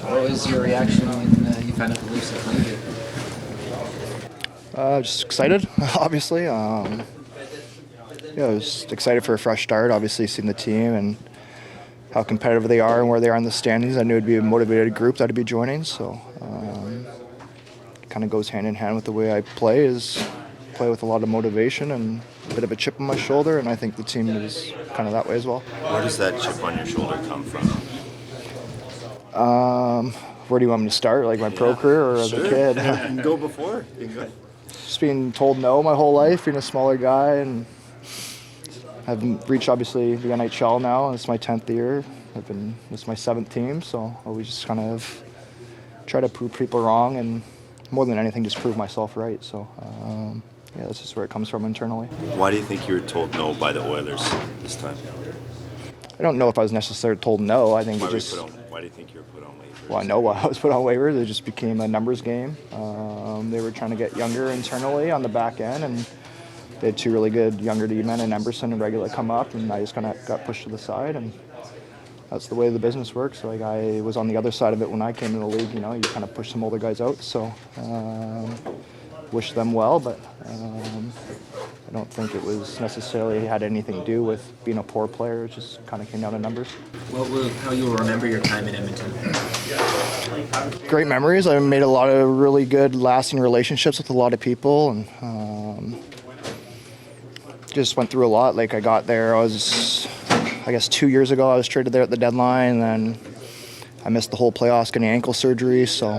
What was your reaction when you found out the Leafs had played you? Just excited, obviously. I was excited for a fresh start. Obviously, seeing the team and how competitive they are and where they are in the standings, I knew it'd be a motivated group that I'd be joining. So, kind of goes hand in hand with the way I play. Is play with a lot of motivation and a bit of a chip on my shoulder, and I think the team is kind of that way as well. Where does that chip on your shoulder come from? Where do you want me to start? Like my pro career or as a kid? You can go before. You can go. Just being told no my whole life, being a smaller guy, and I've reached obviously the NHL now. It's my 10th year. It's my 7th team, so I always just kind of try to prove people wrong, and more than anything, just prove myself right. So that's just where it comes from internally. Why do you think you were told no by the Oilers this time? I don't know if I was necessarily told no. I think Why it just. Why do you think you were put on waivers? Well, I know why I was put on waivers. It just became a numbers game. They were trying to get younger internally on the back end, and they had two really good younger D-men in Emberson and Regula come up, and I just kind of got pushed to the side, and that's the way the business works. Like, I was on the other side of it when I came in the league. You kind of push some older guys out. So wish them well, but I don't think it was necessarily had anything to do with being a poor player. It just kind of came down to numbers. How you will remember your time in Edmonton? Great memories. I made a lot of really good, lasting relationships with a lot of people, and just went through a lot. Like, I got there, I guess 2 years ago, I was traded there at the deadline, and then I missed the whole playoffs getting ankle surgery, so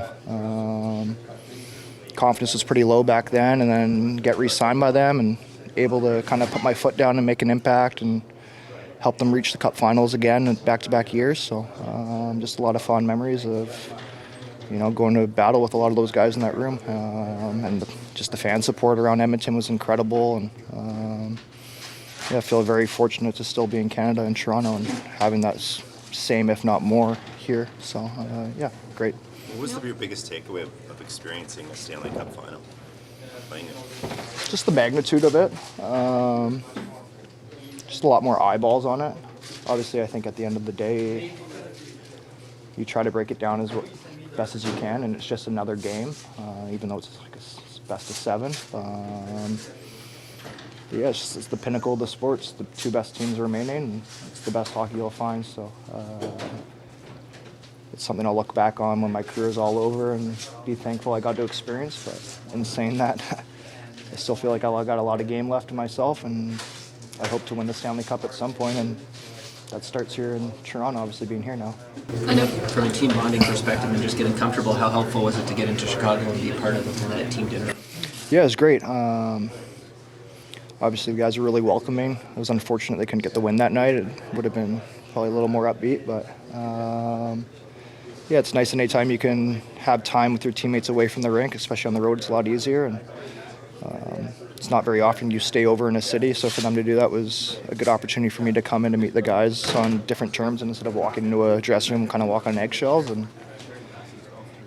confidence was pretty low back then, and then get re-signed by them and able to kind of put my foot down and make an impact and help them reach the Cup Finals again in back-to-back years. So just a lot of fond memories of going to battle with a lot of those guys in that room, and just the fan support around Edmonton was incredible, and I feel very fortunate to still be in Canada and Toronto and having that same, if not more, here. So great. What was your biggest takeaway of experiencing a Stanley Cup final? Playing it? Just the magnitude of it. Just a lot more eyeballs on it. Obviously, I think at the end of the day, you try to break it down as best as you can, and it's just another game, even though it's like a best of 7. It's the pinnacle of the sport. It's the two best teams remaining, and it's the best hockey you'll find. So it's something I'll look back on when my career is all over and be thankful I got to experience. But in saying that, I still feel like I got a lot of game left in myself, and I hope to win the Stanley Cup at some point, and that starts here in Toronto, obviously being here now. I know from a team bonding perspective and just getting comfortable, how helpful was it to get into Chicago and be part of that team dinner? Yeah, it was great. Obviously, the guys are really welcoming. It was unfortunate they couldn't get the win that night. It would have been probably a little more upbeat, but it's nice anytime you can have time with your teammates away from the rink, especially on the road. It's a lot easier, and it's not very often you stay over in a city, so for them to do that was a good opportunity for me to come in and meet the guys on different terms, and instead of walking into a dressing room, kind of walk on eggshells. And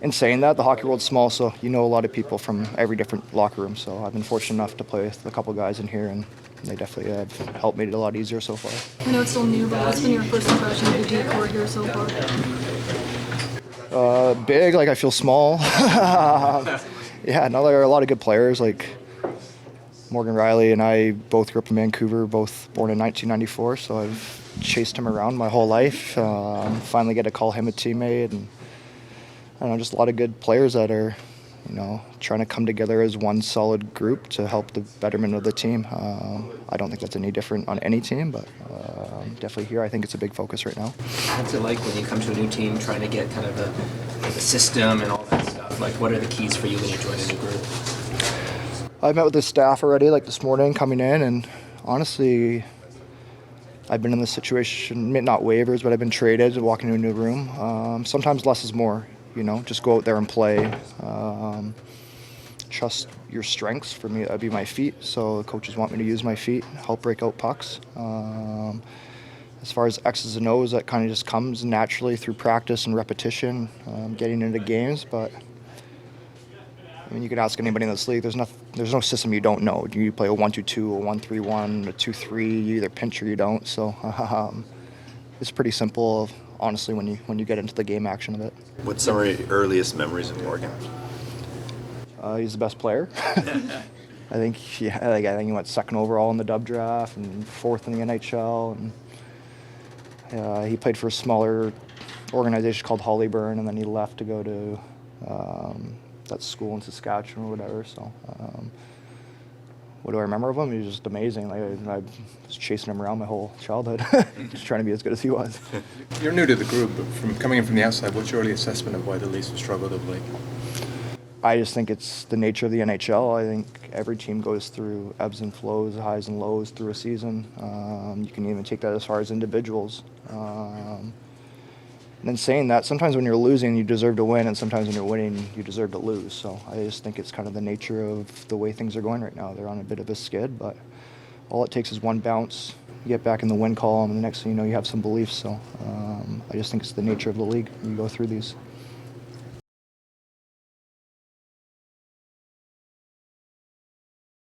in saying that, the hockey world's small, so a lot of people from every different locker room. So I've been fortunate enough to play with a couple guys in here, and they definitely have helped make it a lot easier so far. I know it's still new, but what's been your first impression of the decor here so far? Big, like I feel small. There are a lot of good players. Like Morgan Riley and I both grew up in Vancouver, both born in 1994, so I've chased him around my whole life. Finally get to call him a teammate, and I don't know, just a lot of good players that are, trying to come together as one solid group to help the betterment of the team. I don't think that's any different on any team, but definitely here I think it's a big focus right now. What's it like when you come to a new team trying to get kind of the system and all that stuff? Like, what are the keys for you when you join a new group? I met with the staff already, like this morning, coming in, and honestly, I've been in this situation, not waivers, but I've been traded, walking into a new room. Sometimes less is more. Just go out there and play. Trust your strengths. For me, that'd be my feet. So the coaches want me to use my feet, help break out pucks. As far as X's and O's, that kind of just comes naturally through practice and repetition, getting into games. But you can ask anybody in this league. There's no system you don't know. You play a 1-2-2, a 1-3-1, a 2-3. You either pinch or you don't. So it's pretty simple. honestly, when you get into the game action of it. What's some of your earliest memories of Morgan? He's the best player. I think I think he went second overall in the Dub draft and fourth in the NHL. And he played for a smaller organization called Hollyburn, and then he left to go to that school in Saskatchewan or whatever. So, what do I remember of him? He was just amazing. Like I was chasing him around my whole childhood, just trying to be as good as he was. You're new to the group, but coming in from the outside, what's your early assessment of why the Leafs have struggled of late? I just think it's the nature of the NHL. I think every team goes through ebbs and flows, highs and lows through a season. You can even take that as far as individuals. And then saying that, sometimes when you're losing, you deserve to win, and sometimes when you're winning, you deserve to lose. So I just think it's kind of the nature of the way things are going right now. They're on a bit of a skid, but all it takes is one bounce. You get back in the win column, and the next thing you know, you have some belief. So I just think it's the nature of the league. You go through these.